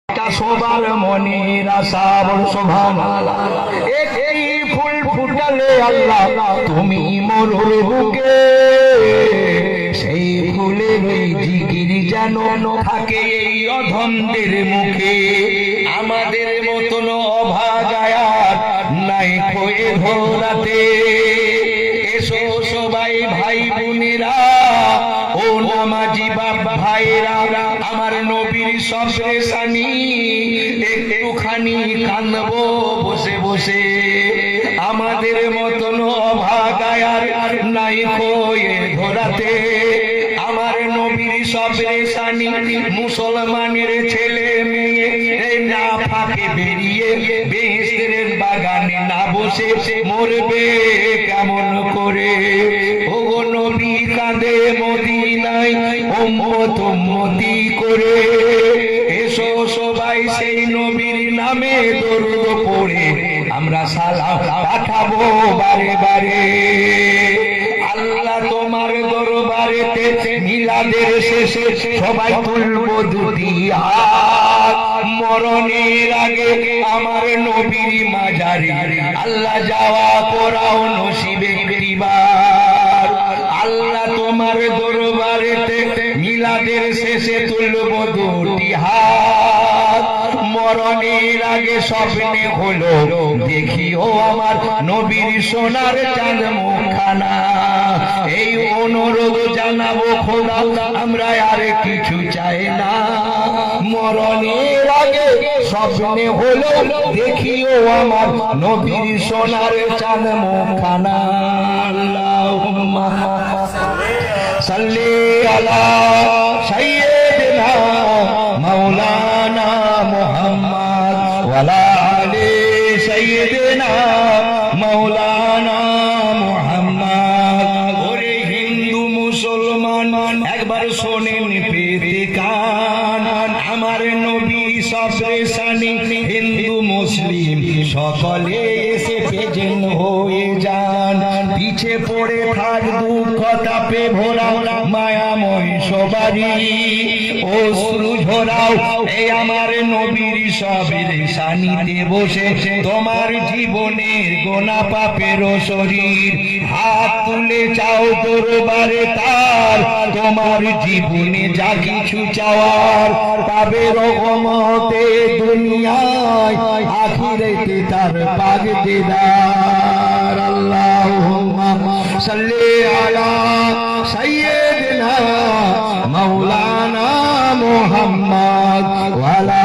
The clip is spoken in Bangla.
সবার মনের আশা বড় সুবহানাল্লাহ। একটি ফুল ফুটালে আল্লাহ তুমি মরুর বুকে, সেই ফুলের ওই জিকির যেন থাকে এই অধমদের মুখে। আমাদের মতন অভাগায়ার নাই খোয়ে ধরাতে, এসো সবাই ভাই বোনেরা ও নামাজি বাপ ভাইরা, আমার নবীর সবরেশানি একটুখানি কাঁদবো বসে বসে। আমাদের মতন অভাগায়ার নাই খোয়ে ধরাতে, আমার নবীর সবরেশানি মুসলমানের ছেলে মেয়ে না ফাঁকে বেরিয়ে বেহেশতের বাগানে না বসে মরবে কেমন করে। ওগো নবী কাঁদে মদিনায় উম্মত উম্মতি করে, এসো সবাই সেই নবীর নামে দরুদ পড়ে আমরা সালাম পাঠাবো বারে বারে। আল্লাহ তোমার দরবারেতে মিলাদের শেষে সবাই তুলবো দুটি হাত, মরণের আগে আমার নবীর মাজারে আল্লাহ যাওয়া করাও নসিবে একটিবার। আল্লাহ তোমার দরবারেতে মিলাদের শেষে তুলবো দুটি হাত, মরণের আগে স্বপ্নে হলো দেখিও আমার নবীর সোনার চাঁদ মুখখানা। এই অনুরোধ জানাবো খোদা, আমরা আর কিছু চাই না। মরণের আগে স্বপ্নে হলো দেখিও আমার নবীর সোনার চাঁদ মুখখানা। আল্লাহুম্মা সাল্লি আলা সাইয়্যিদিনা মাওলানা মুহাম্মদ ওয়া আলা আলি সাইয়্যিদিনা মাওলানা মুহাম্মদ। ওরে হিন্দু মুসলমান একবার শোনেন পেতে কান, আমার নবী সবরেশানি হিন্দু মুসলিম সকলে এসে প্রেজেন্ট হয়ে যান। পিছে পড়ে থাক দুঃখ তাপে ভরা মায়াময় সবারই অশ্রু ঝরাও এই আমার নবীর সবরেশানিতে বসে তোমার জীবনের গোনা পাপের শরীর হাত তুলে চাও দরবারে তার, তোমার জীবনে যা কিছু চাওয়ার পাবে রহমতে দুনিয়ায় আখিরাতে তার পাক দিদার। আল্লাহুম্মা সাল্লি আলা সাইয়্যিদিনা মাওলানা মুহাম্মদ ওয়া আলা